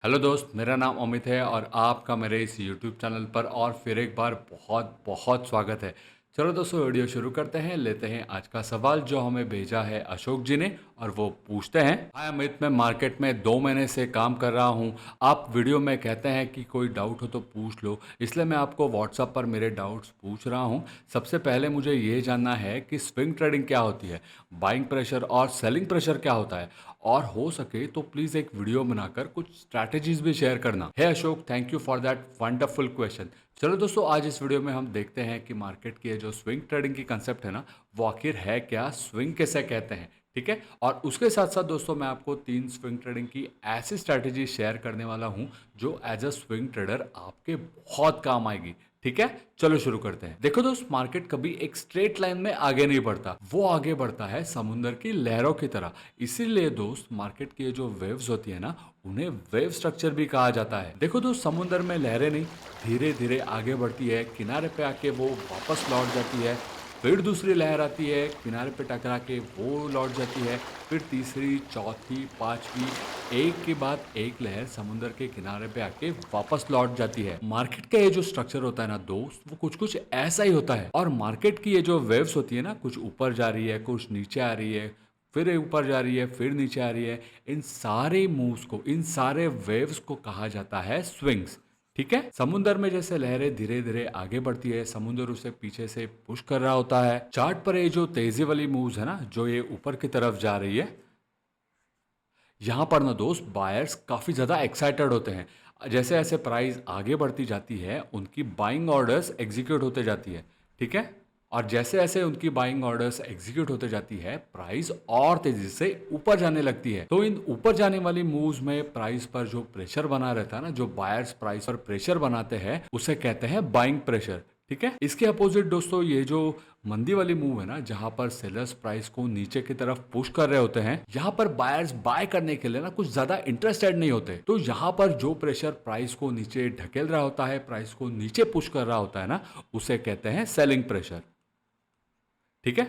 Hello दोस्त, मेरा नाम अमित है और आपका मेरे इस यूट्यूब चैनल पर और फिर एक बार बहुत बहुत स्वागत है। चलो दोस्तों, वीडियो शुरू करते हैं। लेते हैं आज का सवाल जो हमें भेजा है अशोक जी ने, और वो पूछते हैं, हाय अमित, मैं मार्केट में 2 महीने से काम कर रहा हूँ। आप वीडियो में कहते हैं कि कोई डाउट हो तो पूछ लो, इसलिए मैं आपको व्हाट्सएप पर मेरे डाउट्स पूछ रहा हूँ। सबसे पहले मुझे ये जानना है कि स्विंग ट्रेडिंग क्या होती है, बाइंग प्रेशर और सेलिंग प्रेशर क्या होता है, और हो सके तो प्लीज़ एक वीडियो बनाकर कुछ स्ट्रैटेजीज भी शेयर करना है। Ashok, thank you for that wonderful question. चलो दोस्तों, आज इस वीडियो में हम देखते हैं कि मार्केट की ये जो स्विंग ट्रेडिंग की कंसेप्ट है ना, वो आखिर है क्या, स्विंग कैसे कहते हैं, ठीक है। और उसके साथ साथ दोस्तों, मैं आपको 3 स्विंग ट्रेडिंग की ऐसी स्ट्रैटेजी शेयर करने वाला हूं जो एज अ स्विंग ट्रेडर आपके बहुत काम आएगी, ठीक है। चलो शुरू करते हैं। देखो दोस्त, मार्केट कभी एक स्ट्रेट लाइन में आगे नहीं बढ़ता, वो आगे बढ़ता है समुंदर की लहरों की तरह। इसीलिए दोस्त, मार्केट की जो वेव्स होती है ना, उन्हें वेव स्ट्रक्चर भी कहा जाता है। देखो दोस्त, समुंदर में लहरें नहीं, धीरे धीरे आगे बढ़ती है, किनारे पे आके वो वापस लौट जाती है, फिर दूसरी लहर आती है, किनारे पे टकरा के वो लौट जाती है, फिर तीसरी, चौथी, पांचवी, एक के बाद एक लहर समुद्र के किनारे पे आके वापस लौट जाती है। मार्केट का ये जो स्ट्रक्चर होता है ना दोस्त, वो कुछ कुछ ऐसा ही होता है। और मार्केट की ये जो वेव्स होती है ना, कुछ ऊपर जा रही है, कुछ नीचे आ रही है, फिर ऊपर जा रही है, फिर नीचे आ रही है, इन सारे मूव्स को, इन सारे वेव्स को कहा जाता है स्विंग्स, ठीक है। समुंदर में जैसे लहरें धीरे धीरे आगे बढ़ती है, समुंदर उसे पीछे से पुश कर रहा होता है। चार्ट पर ये जो तेजी वाली मूव्स है ना, जो ये ऊपर की तरफ जा रही है, यहाँ पर ना दोस्त, बायर्स काफ़ी ज़्यादा एक्साइटेड होते हैं। जैसे जैसे प्राइस आगे बढ़ती जाती है, उनकी बाइंग ऑर्डर्स एग्जीक्यूट होते जाती है, ठीक है। और जैसे जैसे उनकी बाइंग ऑर्डर्स एग्जीक्यूट होते जाती है, प्राइस और तेजी से ऊपर जाने लगती है। तो इन ऊपर जाने वाली मूव्स में प्राइस पर जो प्रेशर बना रहता है ना, जो बायर्स प्राइस पर प्रेशर बनाते हैं, उसे कहते हैं बाइंग प्रेशर, ठीक है। इसके अपोजिट दोस्तों, ये जो मंदी वाली मूव है ना, जहां पर सेलर्स प्राइस को नीचे की तरफ पुश कर रहे होते हैं, यहाँ पर बायर्स बाय करने के लिए ना कुछ ज्यादा इंटरेस्टेड नहीं होते। तो यहाँ पर जो प्रेशर प्राइस को नीचे ढकेल रहा होता है, प्राइस को नीचे पुश कर रहा होता है ना, उसे कहते हैं सेलिंग प्रेशर, ठीक है।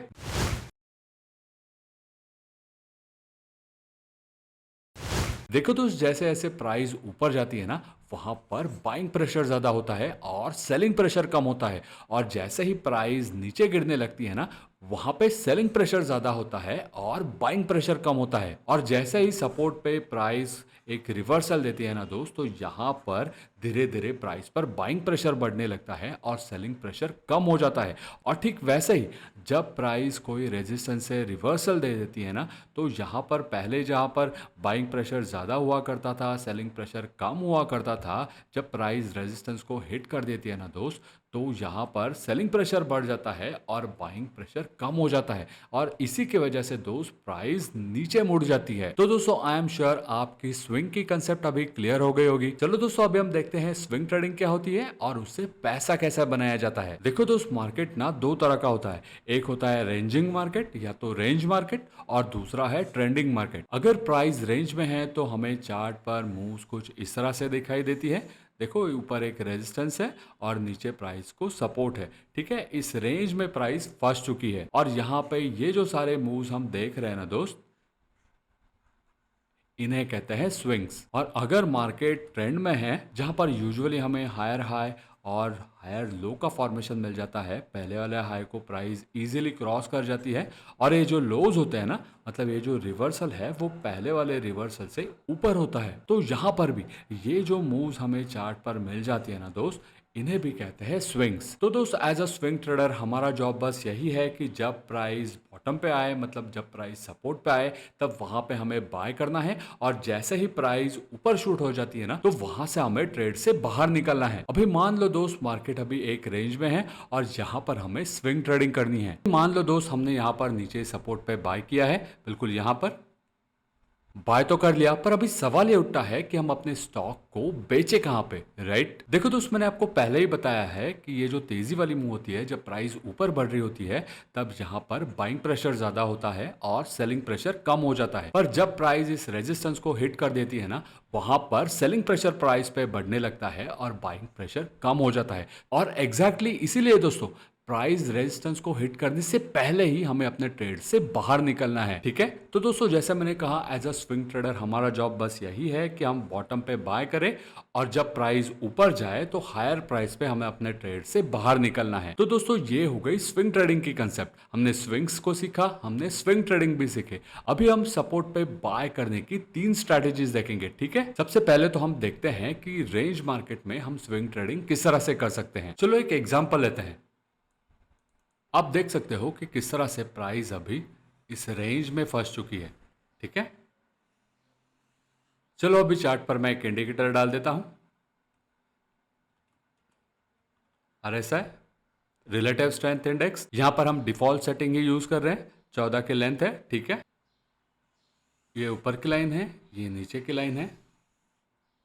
देखो दोस्त, जैसे जैसे प्राइस ऊपर जाती है ना, वहां पर बाइंग प्रेशर ज्यादा होता है और सेलिंग प्रेशर कम होता है। और जैसे ही प्राइस नीचे गिरने लगती है ना, वहां पे सेलिंग प्रेशर ज्यादा होता है और बाइंग प्रेशर कम होता है। और जैसे ही सपोर्ट पे प्राइस एक रिवर्सल देती है ना दोस्त, तो यहाँ पर धीरे धीरे प्राइस पर बाइंग प्रेशर बढ़ने लगता है और सेलिंग प्रेशर कम हो जाता है। और ठीक वैसे ही जब प्राइस कोई रेजिस्टेंस से रिवर्सल दे देती है ना, तो यहाँ पर पहले जहाँ पर बाइंग प्रेशर ज़्यादा हुआ करता था, सेलिंग प्रेशर कम हुआ करता था, जब प्राइस रेजिस्टेंस को हिट कर देती है ना दोस्त, तो यहाँ पर सेलिंग प्रेशर बढ़ जाता है और बाइंग प्रेशर कम हो जाता है। और इसी की वजह से दोस्त, प्राइस नीचे मुड़ जाती है। तो दोस्तों, आई एम श्योर आपकी स्विंग की कंसेप्ट अभी क्लियर हो गई होगी। चलो दोस्तों, अभी हम देखते हैं स्विंग ट्रेडिंग क्या होती है और उससे पैसा कैसे बनाया जाता है। देखो दोस्त, मार्केट ना दो तरह का होता है। एक होता है रेंजिंग मार्केट या तो रेंज मार्केट, और दूसरा है ट्रेंडिंग मार्केट। अगर प्राइस रेंज में है तो हमें चार्ट पर मूव्स कुछ इस तरह से दिखाई देती है। देखो, ऊपर एक रेजिस्टेंस है और नीचे प्राइस को सपोर्ट है, ठीक है। इस रेंज में प्राइस फंस चुकी है और यहाँ पे ये जो सारे मूव्स हम देख रहे हैं ना दोस्त, इन्हें कहते हैं स्विंग्स। और अगर मार्केट ट्रेंड में है, जहां पर यूजुअली हमें हायर हाई और हायर लो का फॉर्मेशन मिल जाता है, पहले वाले हाई को प्राइस इजीली क्रॉस कर जाती है, और ये जो लोज होते हैं ना, मतलब ये जो रिवर्सल है, वो पहले वाले रिवर्सल से ऊपर होता है। तो यहाँ पर भी ये जो मूव्स हमें चार्ट पर मिल जाती है ना दोस्त, इन्हें भी कहते हैं स्विंग्स। तो दोस्त, एज अ स्विंग ट्रेडर हमारा जॉब बस यही है कि जब प्राइस बॉटम पे आए, मतलब जब प्राइस सपोर्ट पे आए, तब वहां पे हमें बाय करना है। और जैसे ही प्राइस ऊपर शूट हो जाती है ना, तो वहां से हमें ट्रेड से बाहर निकलना है। अभी मान लो दोस्त, मार्केट अभी एक रेंज में है और यहाँ पर हमें स्विंग ट्रेडिंग करनी है। मान लो दोस्त, हमने यहाँ पर नीचे सपोर्ट पे बाय किया है, बिल्कुल यहाँ पर बाय तो कर लिया, पर अभी सवाल ये उठता है कि हम अपने स्टॉक को बेचे कहां पे, राइट। देखो दोस्त, मैंने आपको पहले ही बताया है कि ये जो तेजी वाली मूव होती है, जब प्राइस ऊपर बढ़ रही होती है, तब यहाँ पर बाइंग प्रेशर ज्यादा होता है और सेलिंग प्रेशर कम हो जाता है। पर जब प्राइस इस रेजिस्टेंस को हिट कर देती है ना, वहां पर सेलिंग प्रेशर प्राइस पे बढ़ने लगता है और बाइंग प्रेशर कम हो जाता है। और एग्जैक्टली इसीलिए दोस्तों, प्राइस रेजिस्टेंस को हिट करने से पहले ही हमें अपने ट्रेड से बाहर निकलना है। ठीक है, तो दोस्तों जैसे मैंने कहा, एज अ स्विंग ट्रेडर हमारा जॉब बस यही है कि हम बॉटम पे बाय करें और जब प्राइस ऊपर जाए तो हायर प्राइस पे हमें अपने ट्रेड से बाहर निकलना है। तो दोस्तों ये हो गई स्विंग ट्रेडिंग की कंसेप्ट। हमने स्विंग्स को सीखा, हमने स्विंग ट्रेडिंग भी सीखे। अभी हम सपोर्ट पे बाय करने की 3 स्ट्रैटेजीज देखेंगे। ठीक है, सबसे पहले तो हम देखते हैं कि रेंज मार्केट में हम स्विंग ट्रेडिंग किस तरह से कर सकते हैं। चलो एक एग्जांपल लेते हैं। आप देख सकते हो कि किस तरह से प्राइस अभी इस रेंज में फंस चुकी है। ठीक है, चलो अभी चार्ट पर मैं एक इंडिकेटर डाल देता हूं। आरएसआई रिलेटिव स्ट्रेंथ इंडेक्स, यहां पर हम डिफॉल्ट सेटिंग ही यूज कर रहे हैं। 14 की लेंथ है। ठीक है, ये ऊपर की लाइन है, ये नीचे की लाइन है।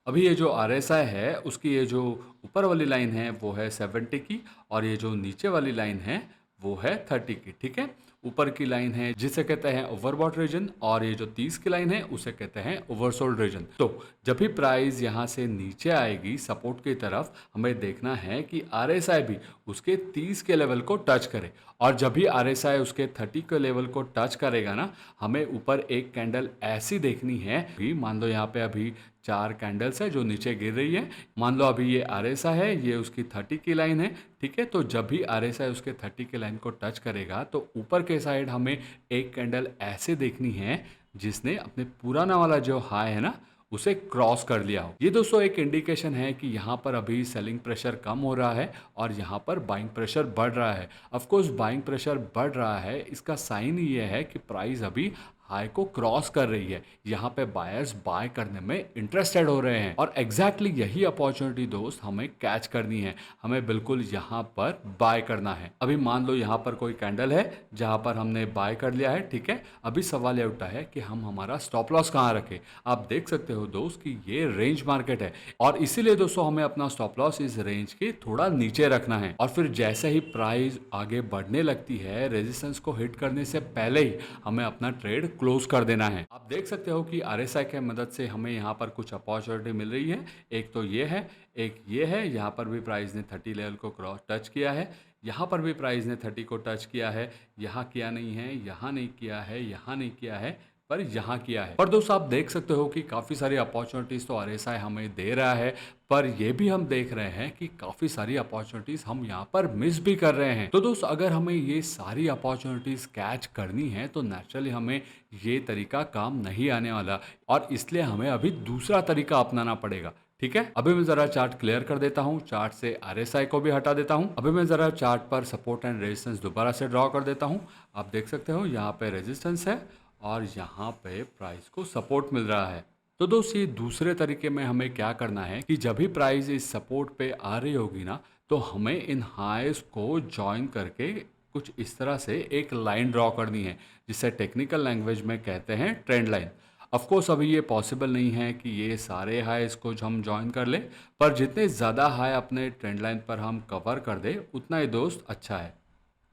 अभी ये जो आरएसआई है उसकी ये जो ऊपर वाली लाइन है वो है 70 की और ये जो नीचे वाली लाइन है वो है 30 की। ठीक है, ऊपर की लाइन है जिसे कहते हैं ओवरबॉट रीजन और ये जो 30 की लाइन है उसे कहते हैं ओवरसोल्ड रीजन। तो जब भी प्राइस यहाँ से नीचे आएगी सपोर्ट की तरफ, हमें देखना है कि आरएसआई भी उसके 30 के लेवल को टच करे और जब भी आरएसआई उसके 30 के लेवल को टच करेगा ना, हमें ऊपर एक कैंडल ऐसी देखनी है। भी मान लो यहाँ पे अभी 4 कैंडल्स है जो नीचे गिर रही है। मान लो अभी ये आरएसआई है, ये उसकी 30 की लाइन है। ठीक है, तो जब भी आरएसआई उसके 30 की लाइन को टच करेगा तो ऊपर के साइड हमें एक कैंडल ऐसे देखनी है जिसने अपने पुराना वाला जो हाई है ना उसे क्रॉस कर लिया हो। ये दोस्तों एक इंडिकेशन है कि यहाँ पर अभी सेलिंग प्रेशर कम हो रहा है और यहाँ पर बाइंग प्रेशर बढ़ रहा है। ऑफ कोर्स बाइंग प्रेशर बढ़ रहा है, इसका साइन ये है कि प्राइस अभी हाई को क्रॉस कर रही है। यहाँ पे बायर्स बाय करने में इंटरेस्टेड हो रहे हैं और एग्जैक्टली यही अपॉर्चुनिटी दोस्त हमें कैच करनी है। हमें बिल्कुल यहाँ पर बाय करना है। अभी मान लो यहाँ पर कोई कैंडल है जहाँ पर हमने बाय कर लिया है। ठीक है, अभी सवाल ये उठा है कि हम हमारा स्टॉप लॉस कहाँ रखें। आप देख सकते हो दोस्त कि ये रेंज मार्केट है और इसीलिए दोस्तों हमें अपना स्टॉप लॉस इस रेंज के थोड़ा नीचे रखना है और फिर जैसे ही प्राइस आगे बढ़ने लगती है, रेजिस्टेंस को हिट करने से पहले ही हमें अपना ट्रेड क्लोज कर देना है। आप देख सकते हो कि आरएसआई के मदद से हमें यहाँ पर कुछ अपॉर्चुनिटी मिल रही है। एक तो ये है, एक ये है। यहाँ पर भी प्राइस ने 30 लेवल को क्रॉस टच किया है, यहाँ पर भी प्राइस ने 30 को टच किया है। यहाँ किया नहीं है, यहाँ नहीं किया है, यहाँ नहीं किया है, पर यहाँ किया है। पर दोस्तों आप देख सकते हो कि काफ़ी सारी अपॉर्चुनिटीज़ तो आरएसआई हमें दे रहा है, पर ये भी हम देख रहे हैं कि काफ़ी सारी अपॉर्चुनिटीज़ हम यहाँ पर मिस भी कर रहे हैं। तो दोस्तों अगर हमें ये सारी अपॉर्चुनिटीज़ कैच करनी है तो नेचुरली हमें ये तरीका काम नहीं आने वाला और इसलिए हमें अभी दूसरा तरीका अपनाना पड़ेगा। ठीक है, अभी मैं जरा चार्ट क्लियर कर देता हूँ। चार्ट से आरएसआई को भी हटा देता हूँ। अभी मैं जरा चार्ट पर सपोर्ट एंड रेजिस्टेंस दोबारा से ड्रॉ कर देता हूँ। आप देख सकते हो यहाँ पे रेजिस्टेंस है और यहाँ पे प्राइस को सपोर्ट मिल रहा है। तो दोस्त ये दूसरे तरीके में हमें क्या करना है कि जब भी प्राइस इस सपोर्ट पे आ रही होगी ना, तो हमें इन हाइस को ज्वाइन करके कुछ इस तरह से एक लाइन ड्रॉ करनी है जिसे टेक्निकल लैंग्वेज में कहते हैं ट्रेंड लाइन। ऑफ कोर्स अभी ये पॉसिबल नहीं है कि ये सारे हाइस को हम ज्वाइन कर लें, पर जितने ज़्यादा हाई अपने ट्रेंड लाइन पर हम कवर कर दे उतना ही दोस्त अच्छा है।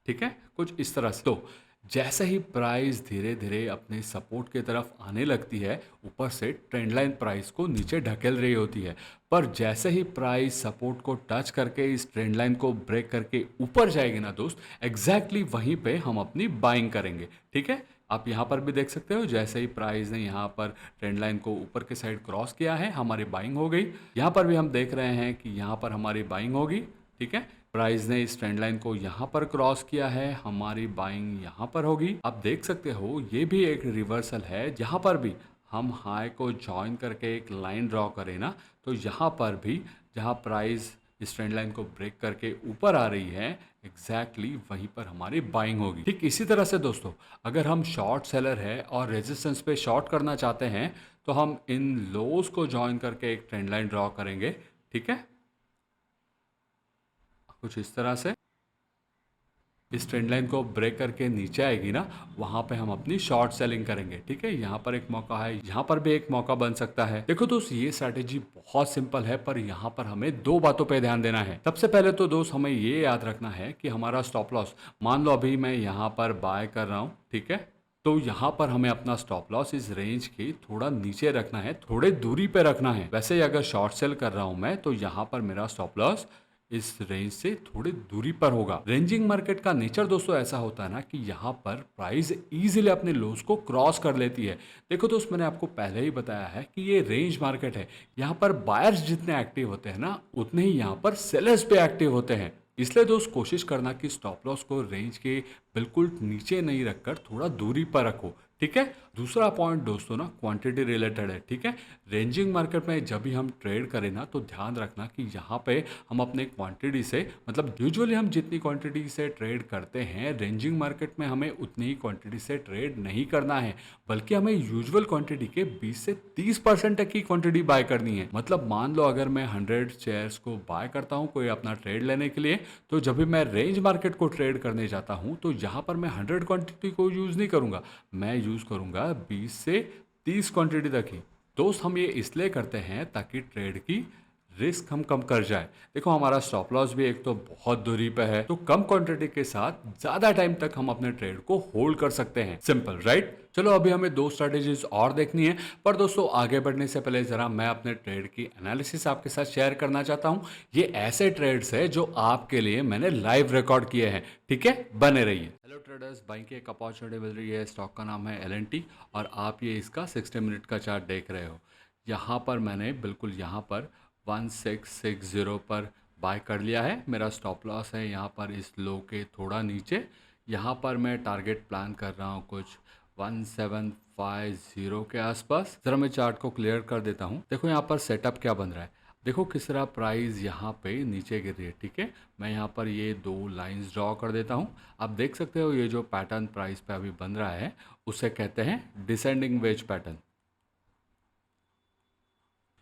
ठीक है, कुछ इस तरह से। तो जैसे ही प्राइस धीरे धीरे अपने सपोर्ट की तरफ आने लगती है, ऊपर से ट्रेंड लाइन प्राइस को नीचे ढकेल रही होती है, पर जैसे ही प्राइस सपोर्ट को टच करके इस ट्रेंड लाइन को ब्रेक करके ऊपर जाएगी ना दोस्त, एग्जैक्टली वहीं पे हम अपनी बाइंग करेंगे। ठीक है, आप यहाँ पर भी देख सकते हो जैसे ही प्राइस ने यहाँ पर ट्रेंड लाइन को ऊपर के साइड क्रॉस किया है, हमारी बाइंग हो गई। यहाँ पर भी हम देख रहे हैं कि यहाँ पर हमारी बाइंग होगी। ठीक है, प्राइस ने इस ट्रेंड लाइन को यहाँ पर क्रॉस किया है, हमारी बाइंग यहाँ पर होगी। आप देख सकते हो ये भी एक रिवर्सल है। जहाँ पर भी हम हाई को ज्वाइन करके एक लाइन ड्रॉ करें ना, तो यहाँ पर भी जहाँ प्राइस इस ट्रेंड लाइन को ब्रेक करके ऊपर आ रही है, एग्जैक्टली वहीं पर हमारी बाइंग होगी। ठीक इसी तरह से दोस्तों अगर हम शॉर्ट सेलर है और रेजिस्टेंस पे शॉर्ट करना चाहते हैं तो हम इन लोज को ज्वाइन करके एक ट्रेंड लाइन ड्रॉ करेंगे। ठीक है, कुछ इस तरह से इस ट्रेंड लाइन को ब्रेक करके नीचे आएगी ना, वहां पे हम अपनी शॉर्ट सेलिंग करेंगे। ठीक है, यहाँ पर एक मौका है, यहाँ पर भी एक मौका बन सकता है। देखो दोस्त ये स्ट्रैटेजी बहुत सिंपल है, पर यहाँ पर हमें दो बातों पे ध्यान देना है। सबसे पहले तो दोस्त हमें ये याद रखना है कि हमारा स्टॉप लॉस, मान लो अभी मैं यहाँ पर बाय कर रहा हूँ, ठीक है, तो यहाँ पर हमें अपना स्टॉप लॉस इस रेंज के थोड़ा नीचे रखना है, थोड़े दूरी पे रखना है। वैसे अगर शॉर्ट सेल कर रहा हूँ मैं, तो यहाँ पर मेरा स्टॉप लॉस इस रेंज से थोड़ी दूरी पर होगा। रेंजिंग मार्केट का नेचर दोस्तों ऐसा होता है ना कि यहाँ पर प्राइस इजीली अपने लोस को क्रॉस कर लेती है। देखो दोस्त, मैंने आपको पहले ही बताया है कि ये रेंज मार्केट है। यहाँ पर बायर्स जितने एक्टिव होते हैं ना, उतने ही यहाँ पर सेलर्स भी एक्टिव होते हैं। इसलिए दोस्त कोशिश करना कि स्टॉप लॉस को रेंज के बिल्कुल नीचे नहीं रखकर थोड़ा दूरी पर रखो, ठीक है। दूसरा पॉइंट दोस्तों ना क्वांटिटी रिलेटेड है, ठीक है। रेंजिंग मार्केट में जब भी हम ट्रेड करें ना, तो ध्यान रखना कि यहाँ पे हम अपने क्वांटिटी से, मतलब यूजुअली हम जितनी क्वांटिटी से ट्रेड करते हैं, रेंजिंग मार्केट में हमें उतनी ही क्वांटिटी से ट्रेड नहीं करना है, बल्कि हमें यूजुअल क्वांटिटी के 20 से 30% तक की क्वांटिटी बाय करनी है। मतलब मान लो अगर मैं 100 शेयर्स को बाय करता हूँ कोई अपना ट्रेड लेने के लिए, तो जब भी मैं रेंज मार्केट को ट्रेड करने जाता हूँ, तो यहाँ पर मैं 100 क्वांटिटी को यूज़ नहीं करूँगा, मैं यूज़ करूँगा 20 से 30 क्वांटिटी तक ही। दोस्त, हम ये इसलिए करते हैं ताकि ट्रेड की रिस्क हम कम कर जाए। देखो, हमारा स्टॉप लॉस भी एक तो बहुत दूरी पे है, तो कम क्वांटिटी के साथ ज़्यादा टाइम तक हम अपने ट्रेड को होल्ड कर सकते हैं। Simple, right? चलो, अभी हमें दो स्ट्रैटेजीज और देखनी है, पर दोस्तों आगे बढ़ने से पहले ज़रा मैं अपने ट्रेड की एनालिसिस आपके साथ शेयर करना चाहता हूँ। ये ऐसे ट्रेड्स है जो आपके लिए मैंने लाइव रिकॉर्ड किए हैं, ठीक है? बने रहिए। हेलो ट्रेडर्स, बाइंग की एक अपॉर्चुनिटी मिल रही है। स्टॉक का नाम है एल और आप ये इसका 60 मिनट का चार्ट देख रहे हो। यहाँ पर मैंने बिल्कुल यहाँ पर 1660 पर बाय कर लिया है। मेरा स्टॉप लॉस है यहाँ पर इस लो के थोड़ा नीचे। यहाँ पर मैं टारगेट प्लान कर रहा हूँ कुछ 1750 के आसपास। ज़रा मैं चार्ट को क्लियर कर देता हूँ। देखो यहाँ पर सेटअप क्या बन रहा है। देखो किस तरह प्राइस यहाँ पे नीचे गिर रही है, ठीक है। मैं यहाँ पर ये दो लाइंस ड्रॉ कर देता हूँ। आप देख सकते हो ये जो पैटर्न प्राइस पे अभी बन रहा है, उसे कहते हैं डिसेंडिंग वेज पैटर्न।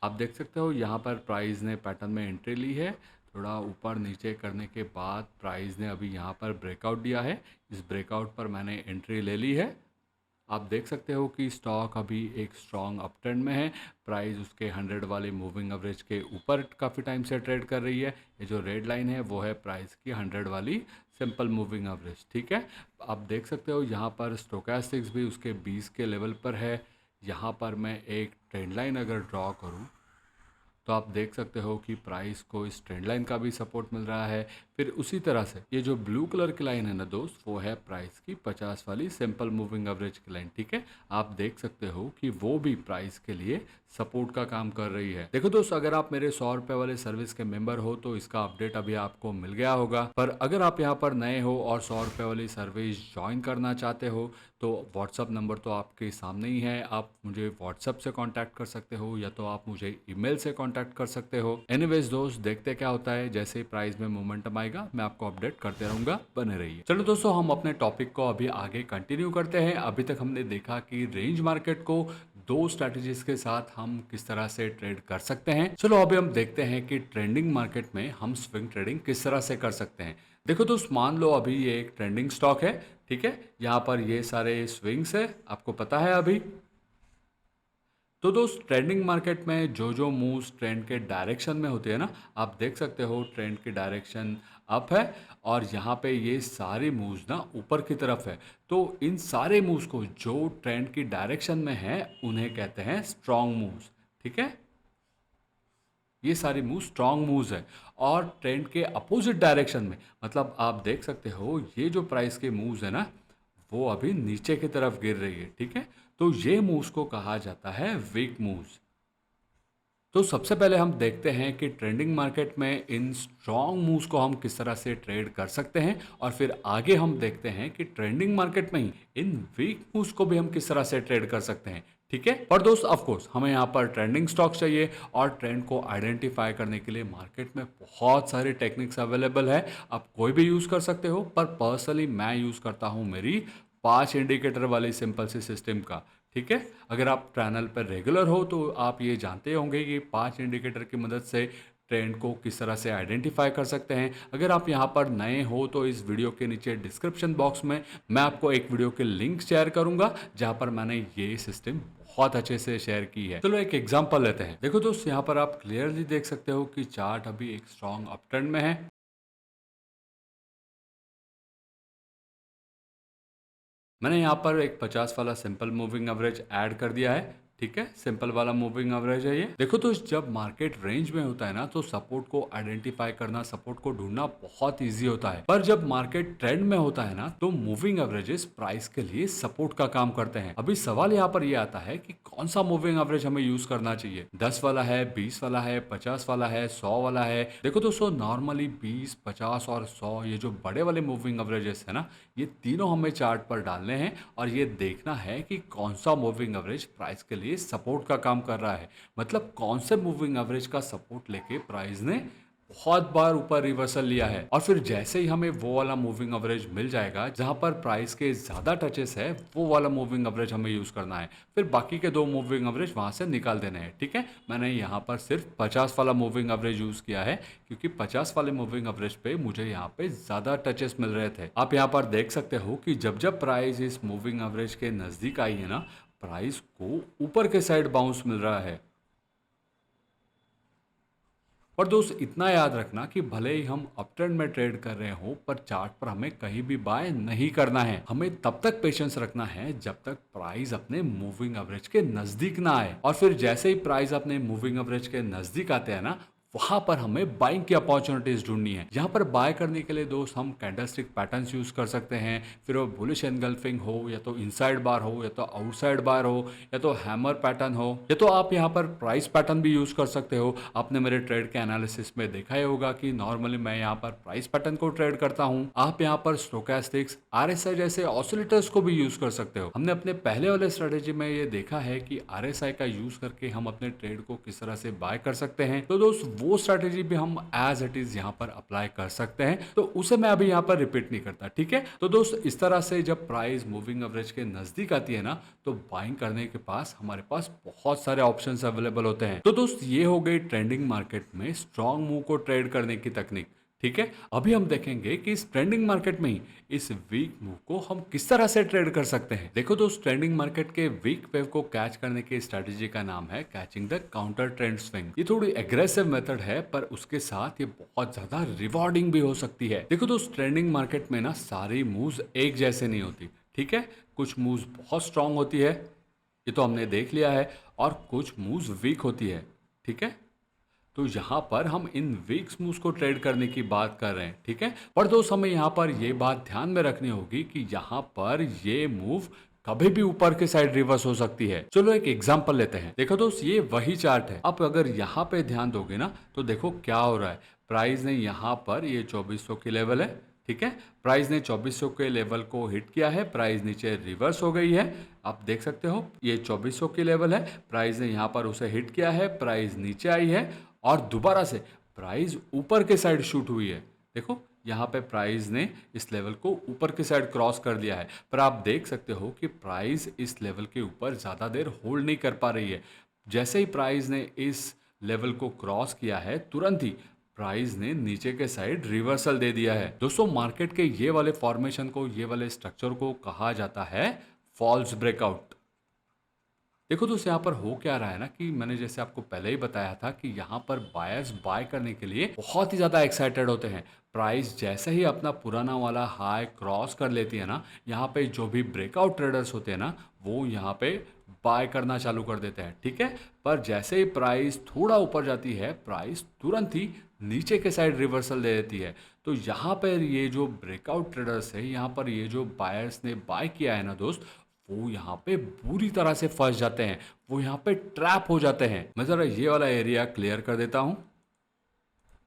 आप देख सकते हो यहाँ पर प्राइस ने पैटर्न में एंट्री ली है। थोड़ा ऊपर नीचे करने के बाद प्राइस ने अभी यहाँ पर ब्रेकआउट दिया है। इस ब्रेकआउट पर मैंने एंट्री ले ली है। आप देख सकते हो कि स्टॉक अभी एक स्ट्रॉन्ग अप ट्रेंड में है। प्राइस उसके 100 वाले मूविंग एवरेज के ऊपर काफ़ी टाइम से ट्रेड कर रही है। ये जो रेड लाइन है वो है प्राइस की 100 वाली सिंपल मूविंग एवरेज, ठीक है। आप देख सकते हो यहाँ पर स्टोकास्टिक्स भी उसके 20 के लेवल पर है। यहाँ पर मैं एक ट्रेंड लाइन अगर ड्रॉ करूँ, तो आप देख सकते हो कि प्राइस को इस ट्रेंड लाइन का भी सपोर्ट मिल रहा है। फिर उसी तरह से ये जो ब्लू कलर की लाइन है ना दोस्त, वो है प्राइस की 50 वाली सिंपल मूविंग एवरेज की लाइन, ठीक है। आप देख सकते हो कि वो भी प्राइस के लिए सपोर्ट का काम कर रही है। देखो दोस्त, अगर आप मेरे 100 रुपये वाले सर्विस के मेंबर हो तो इसका अपडेट अभी आपको मिल गया होगा। पर अगर आप यहाँ पर नए हो और 100 रुपये वाली सर्विस ज्वाइन करना चाहते हो, तो व्हाट्सअप नंबर तो आपके सामने ही है। आप मुझे व्हाट्सअप से कांटेक्ट कर सकते हो, या तो आप मुझे ईमेल से कांटेक्ट कर सकते हो। एनीवेज दोस्त, देखते क्या होता है। जैसे ही प्राइस में मोमेंटम आएगा मैं आपको अपडेट करते रहूंगा, बने रहिए। चलो दोस्तों, हम अपने टॉपिक को अभी आगे कंटिन्यू करते हैं। अभी तक हमने देखा कि रेंज मार्केट को दो स्ट्रैटेजीज के साथ हम किस तरह से ट्रेड कर सकते हैं। चलो अभी हम देखते हैं कि ट्रेंडिंग मार्केट में हम स्विंग ट्रेडिंग किस तरह से कर सकते हैं। देखो दोस्त, मान लो अभी ये एक ट्रेंडिंग स्टॉक है, ठीक है। यहाँ पर ये सारे स्विंग्स है, आपको पता है अभी। तो दोस्त, ट्रेंडिंग मार्केट में जो जो मूव्स ट्रेंड के डायरेक्शन में होते हैं ना, आप देख सकते हो ट्रेंड की डायरेक्शन अप है, और यहाँ पे ये सारे मूव्स ना ऊपर की तरफ है। तो इन सारे मूव्स को जो ट्रेंड की डायरेक्शन में है उन्हें कहते हैं स्ट्रॉन्ग मूव्स, ठीक है। ये सारी मूव स्ट्रॉन्ग मूव्स है। और ट्रेंड के अपोजिट डायरेक्शन में, मतलब आप देख सकते हो ये जो प्राइस के मूव्स है ना, वो अभी नीचे की तरफ गिर रही है, ठीक है। तो ये मूव्स को कहा जाता है वीक मूव्स। तो सबसे पहले हम देखते हैं कि ट्रेंडिंग मार्केट में इन स्ट्रॉन्ग मूव्स को हम किस तरह से ट्रेड कर सकते हैं, और फिर आगे हम देखते हैं कि ट्रेंडिंग मार्केट में ही इन वीक मूव्स को भी हम किस तरह से ट्रेड कर सकते हैं, ठीक है। पर दोस्त, ऑफ कोर्स हमें यहाँ पर ट्रेंडिंग स्टॉक्स चाहिए, और ट्रेंड को आइडेंटिफाई करने के लिए मार्केट में बहुत सारे टेक्निक्स अवेलेबल है। आप कोई भी यूज़ कर सकते हो, पर पर्सनली मैं यूज़ करता हूँ मेरी 5 इंडिकेटर वाली सिंपल सी सिस्टम का, ठीक है। अगर आप चैनल पर रेगुलर हो तो आप ये जानते होंगे कि 5 इंडिकेटर की मदद से ट्रेंड को किस तरह से आइडेंटिफाई कर सकते हैं। अगर आप यहाँ पर नए हो तो इस वीडियो के नीचे डिस्क्रिप्शन बॉक्स में मैं आपको एक वीडियो के लिंक शेयर करूंगा, जहाँ पर मैंने ये सिस्टम बहुत अच्छे से शेयर की है। चलो एक एग्जांपल लेते हैं। देखो दोस्त, यहाँ पर आप क्लियरली देख सकते हो कि चार्ट अभी एक स्ट्रॉन्ग अप ट्रेंड में है। मैंने यहाँ पर एक 50 वाला सिंपल मूविंग एवरेज ऐड कर दिया है, ठीक है, सिंपल वाला मूविंग एवरेज है ये। देखो तो जब मार्केट रेंज में होता है ना तो सपोर्ट को आइडेंटिफाई करना, सपोर्ट को ढूंढना बहुत इजी होता है। पर जब मार्केट ट्रेंड में होता है ना तो मूविंग एवरेजेस प्राइस के लिए सपोर्ट का काम करते हैं। अभी सवाल यहाँ पर ये आता है कि कौन सा मूविंग एवरेज हमें यूज करना चाहिए, 10 वाला है, 20 वाला है, 50 वाला है, 100 वाला है। देखो दोस्तों, नॉर्मली 20, 50 और 100 ये जो बड़े वाले मूविंग एवरेजेस है ना, ये तीनों हमें चार्ट पर डालने हैं और ये देखना है कि कौन सा मूविंग एवरेज प्राइस के लिए सपोर्ट का काम कर रहा है। मतलब कौन से मूविंग एवरेज का सपोर्ट लेके प्राइस ने बहुत बार ऊपर रिवर्सल लिया है, और फिर जैसे ही हमें वो वाला मूविंग एवरेज मिल जाएगा जहां पर प्राइस के ज्यादा टचेस है, वो वाला मूविंग एवरेज हमें यूज करना है। फिर बाकी के दो मूविंग एवरेज वहां से निकाल देने हैं। ठीक है, मैंने यहाँ पर सिर्फ 50 वाला मूविंग एवरेज यूज किया है क्योंकि 50 वाले मूविंग एवरेज पे मुझे यहाँ पे ज्यादा टचेस मिल रहे थे। आप यहाँ पर देख सकते हो कि जब जब प्राइस इस मूविंग एवरेज के नजदीक आई है ना, प्राइस को ऊपर के साइड बाउंस मिल रहा है। और दोस्त इतना याद रखना कि भले ही हम अप ट्रेंड में ट्रेड कर रहे हो, पर चार्ट पर हमें कहीं भी बाय नहीं करना है। हमें तब तक पेशेंस रखना है जब तक प्राइस अपने मूविंग एवरेज के नजदीक ना आए, और फिर जैसे ही प्राइस अपने मूविंग एवरेज के नजदीक आते हैं ना, वहां पर हमें बाइंग की अपॉर्चुनिटीज ढूंढनी है। यहाँ पर बाय करने के लिए दोस्त हम कैंडलस्टिक पैटर्न्स यूज कर सकते हैं, फिर वो बुलिश एनगल्फिंग हो, या तो इनसाइड बार हो, या तो आउटसाइड बार हो, या तो हैमर पैटर्न हो, या तो आप यहाँ पर प्राइस पैटर्न भी यूज कर सकते हो। आपने मेरे ट्रेड के एनालिसिस में देखा ही होगा कि नॉर्मली मैं यहाँ पर प्राइस पैटर्न को ट्रेड करता हूँ। आप यहाँ पर स्टोकेस्टिक्स, आरएसआई जैसे ऑसिलेटर्स को भी यूज कर सकते हो। हमने अपने पहले वाले स्ट्रेटेजी में ये देखा है कि आरएसआई का यूज करके हम अपने ट्रेड को किस तरह से बाय कर सकते हैं। तो दोस्त वो स्ट्रैटेजी भी हम एज इट इज यहाँ पर अप्लाई कर सकते हैं, तो उसे मैं अभी यहाँ पर रिपीट नहीं करता। ठीक है, तो दोस्त इस तरह से जब प्राइस मूविंग एवरेज के नजदीक आती है ना, तो बाइंग करने के पास हमारे पास बहुत सारे ऑप्शंस अवेलेबल होते हैं। तो दोस्त ये हो गई ट्रेंडिंग मार्केट में स्ट्रॉन्ग मूव को ट्रेड करने की तकनीक। ठीक है, अभी हम देखेंगे कि इस ट्रेंडिंग मार्केट में ही इस वीक मूव को हम किस तरह से ट्रेड कर सकते हैं। देखो दोस्त, ट्रेंडिंग मार्केट के वीक वेव को कैच करने की स्ट्रेटेजी का नाम है catching the counter trend swing. ये थोड़ी एग्रेसिव मेथड है, पर उसके साथ ये बहुत ज्यादा रिवॉर्डिंग भी हो सकती है। देखो दोस्त, ट्रेंडिंग मार्केट में ना सारी मूव्स एक जैसे नहीं होती। ठीक है, कुछ मूव्स बहुत स्ट्रांग होती है, ये तो हमने देख लिया है, और कुछ मूव्स वीक होती है। ठीक है, तो यहाँ पर हम इन वीक मूव्स को ट्रेड करने की बात कर रहे हैं। ठीक है, पर दोस्त हमें यहाँ पर ये बात ध्यान में रखनी होगी कि यहाँ पर ये मूव कभी भी ऊपर के साइड रिवर्स हो सकती है। चलो एक एग्जांपल लेते हैं। देखो दोस्त, ये वही चार्ट है। अब अगर यहाँ पे ध्यान दोगे ना, तो देखो क्या हो रहा है। प्राइस ने यहाँ पर ये 2400 की लेवल है। ठीक है, प्राइस ने 2400 के लेवल को हिट किया है, प्राइस नीचे रिवर्स हो गई है। आप देख सकते हो ये 2400 की लेवल है, प्राइस ने यहाँ पर उसे हिट किया है, प्राइस नीचे आई है, और दोबारा से प्राइस ऊपर के साइड शूट हुई है। देखो यहाँ पे प्राइस ने इस लेवल को ऊपर के साइड क्रॉस कर लिया है, पर आप देख सकते हो कि प्राइस इस लेवल के ऊपर ज़्यादा देर होल्ड नहीं कर पा रही है। जैसे ही प्राइस ने इस लेवल को क्रॉस किया है, तुरंत ही प्राइस ने नीचे के साइड रिवर्सल दे दिया है। दोस्तों, मार्केट के ये वाले फॉर्मेशन को, ये वाले स्ट्रक्चर को कहा जाता है फॉल्स ब्रेकआउट। देखो दोस्त, यहाँ पर हो क्या रहा है ना कि मैंने जैसे आपको पहले ही बताया था कि यहाँ पर बायर्स बाय करने के लिए बहुत ही ज़्यादा एक्साइटेड होते हैं। प्राइस जैसे ही अपना पुराना वाला हाई क्रॉस कर लेती है ना, यहाँ पे जो भी ब्रेकआउट ट्रेडर्स होते हैं ना, वो यहाँ पे बाय करना चालू कर देते हैं। ठीक है, पर जैसे ही प्राइस थोड़ा ऊपर जाती है, प्राइस तुरंत ही नीचे के साइड रिवर्सल दे देती है। तो यहाँ पर ये जो ब्रेकआउट ट्रेडर्स है, यहाँ पर ये जो बायर्स ने बाय किया है ना दोस्त, वो यहाँ पे बुरी तरह से फंस जाते हैं, वो यहाँ पे ट्रैप हो जाते हैं। मैं जरा ये वाला एरिया क्लियर कर देता हूँ।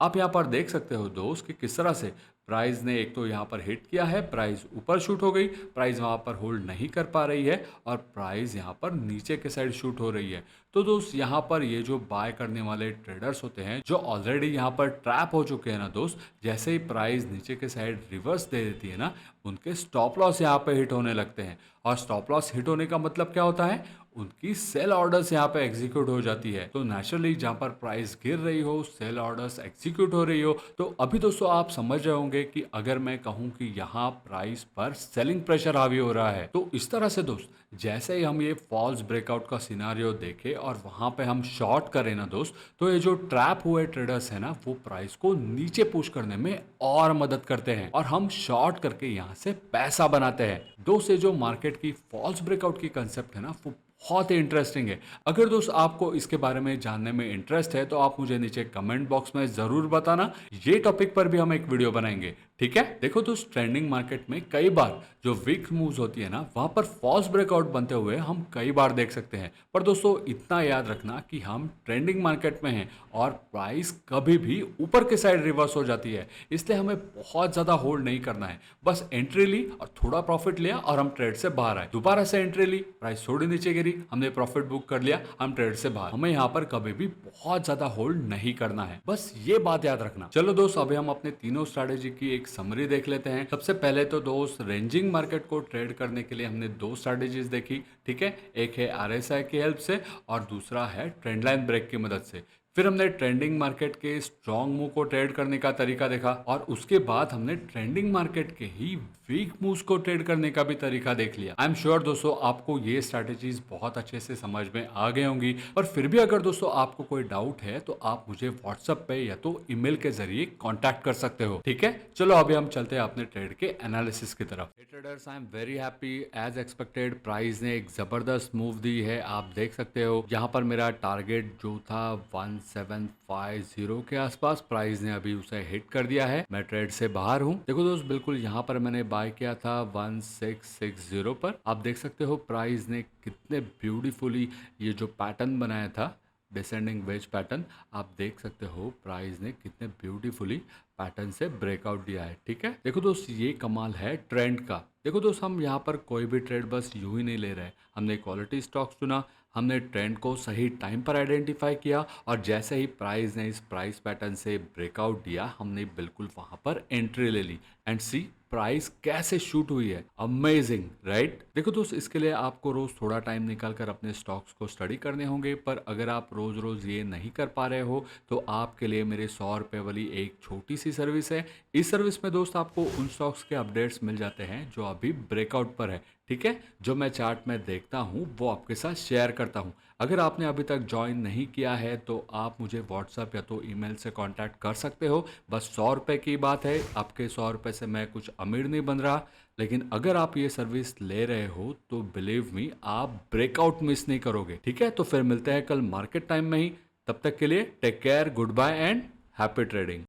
आप यहाँ पर देख सकते हो दोस्त कि किस तरह से प्राइस ने एक तो यहाँ पर हिट किया है, प्राइस ऊपर शूट हो गई, प्राइस वहाँ पर होल्ड नहीं कर पा रही है, और प्राइस यहाँ पर नीचे के साइड शूट हो रही है। तो दोस्त, यहाँ पर ये जो बाय करने वाले ट्रेडर्स होते हैं, जो ऑलरेडी यहाँ पर ट्रैप हो चुके हैं ना दोस्त, जैसे ही प्राइस नीचे के साइड रिवर्स दे देती है ना, उनके स्टॉप लॉस यहाँ पे हिट होने लगते हैं। और स्टॉप लॉस हिट होने का मतलब क्या होता है, उनकी सेल ऑर्डर्स यहाँ पे एग्जीक्यूट हो जाती है। तो नेचुरली जहाँ पर प्राइस गिर रही हो, सेल ऑर्डर्स एग्जीक्यूट हो रही हो। तो अभी दोस्तों आप समझ रहे होंगे कि अगर मैं कहूँ कि यहाँ प्राइस पर सेलिंग प्रेशर हावी हो रहा है, तो इस तरह से दोस्त जैसे ही हम ये फॉल्स ब्रेकआउट का सिनारियो देखे और वहां पे हम शॉर्ट करें ना दोस्त, तो ये जो ट्रैप हुए ट्रेडर्स है ना, वो प्राइस को नीचे पुश करने में और मदद करते हैं, और हम शॉर्ट करके यहाँ से पैसा बनाते हैं। दोस्त, ये जो मार्केट की फॉल्स ब्रेकआउट की कंसेप्ट है ना, वो बहुत ही इंटरेस्टिंग है। अगर दोस्त आपको इसके बारे में जानने में इंटरेस्ट है तो आप मुझे नीचे कमेंट बॉक्स में ज़रूर बताना। ये टॉपिक पर भी हम एक वीडियो बनाएंगे, ठीक है। देखो दोस्त, ट्रेंडिंग मार्केट में कई बार जो वीक मूव्स होती है ना, वहां पर फॉल्स ब्रेकआउट बनते हुए हम कई बार देख सकते हैं। पर दोस्तों इतना याद रखना कि हम ट्रेंडिंग मार्केट में हैं और प्राइस कभी भी ऊपर के साइड रिवर्स हो जाती है, इसलिए हमें बहुत ज़्यादा होल्ड नहीं करना है। बस एंट्री ली और थोड़ा प्रॉफिट लिया और हम ट्रेड से बाहर आए। दोबारा से एंट्री ली, प्राइस थोड़ी नीचे गिरी, हमने प्रॉफिट बुक कर लिया, हम ट्रेड से बाहर। हमें यहाँ पर कभी भी बहुत ज्यादा होल्ड नहीं करना है, बस ये बात याद रखना। चलो दोस्त, अभी हम अपने तीनों स्ट्रैटेजी की एक समरी देख लेते हैं। सबसे पहले तो दोस्त, रेंजिंग मार्केट को ट्रेड करने के लिए हमने दो स्ट्रैटेजीज देखी, ठीक है। एक है आरएसआई की हेल्प से और दूसरा है ट्रेंड लाइन ब्रेक की मदद से। फिर हमने ट्रेंडिंग मार्केट के स्ट्रॉन्ग मूव को ट्रेड करने का तरीका देखा और उसके बाद हमने ट्रेंडिंग मार्केट के ही वीक मूव्स को ट्रेड करने का भी तरीका देख लिया। आई एम श्योर दोस्तों आपको ये स्ट्रैटेजीज बहुत अच्छे से समझ में आ गए होंगी। पर फिर भी अगर दोस्तों आपको कोई डाउट है तो आप मुझे व्हाट्सएप पे या तो ईमेल के जरिए कांटेक्ट कर सकते हो, ठीक है। चलो अभी हम चलते हैं अपने ट्रेड के एनालिसिस की तरफ। Traders, I am very happy. As expected price ने एक जबरदस्त मूव दी है, आप देख सकते हो। यहाँ पर मेरा टारगेट जो था 1750 के आसपास, प्राइस ने अभी उसे हिट कर दिया है। मैं ट्रेड से बाहर हूँ। देखो दोस्त, बिल्कुल यहाँ पर मैंने बाय किया था 1660 पर। आप देख सकते हो प्राइस ने कितने ब्यूटीफुली ये जो पैटर्न बनाया था, डिसेंडिंग वेज पैटर्न, आप देख सकते हो प्राइस ने कितने ब्यूटीफुली पैटर्न से ब्रेकआउट दिया है, ठीक है। देखो दोस्त, ये कमाल है ट्रेंड का। देखो दोस्त, हम यहाँ पर कोई भी ट्रेड बस यूं ही नहीं ले रहे। हमने क्वालिटी स्टॉक्स चुना, हमने ट्रेंड को सही टाइम पर आइडेंटिफाई किया और जैसे ही प्राइस ने इस प्राइस पैटर्न से ब्रेकआउट दिया, हमने बिल्कुल वहां पर एंट्री ले ली। एंड सी प्राइस कैसे शूट हुई है, अमेजिंग, राइट। देखो दोस्त, इसके लिए आपको रोज थोड़ा टाइम निकाल कर अपने स्टॉक्स को स्टडी करने होंगे। पर अगर आप रोज रोज ये नहीं कर पा रहे हो तो आपके लिए मेरे 100 रुपये वाली एक छोटी सी सर्विस है। इस सर्विस में दोस्त आपको उन स्टॉक्स के अपडेट्स मिल जाते हैं जो अभी ब्रेकआउट पर है, ठीक है। जो मैं चार्ट में देखता हूँ वो आपके साथ शेयर करता हूँ। अगर आपने अभी तक ज्वाइन नहीं किया है तो आप मुझे व्हाट्सएप या तो ईमेल से कांटेक्ट कर सकते हो। बस 100 रुपये की बात है। आपके 100 रुपये से मैं कुछ अमीर नहीं बन रहा, लेकिन अगर आप ये सर्विस ले रहे हो तो बिलीव मी, आप ब्रेकआउट मिस नहीं करोगे, ठीक है। तो फिर मिलते हैं कल मार्केट टाइम में ही। तब तक के लिए take care, good bye and happy trading.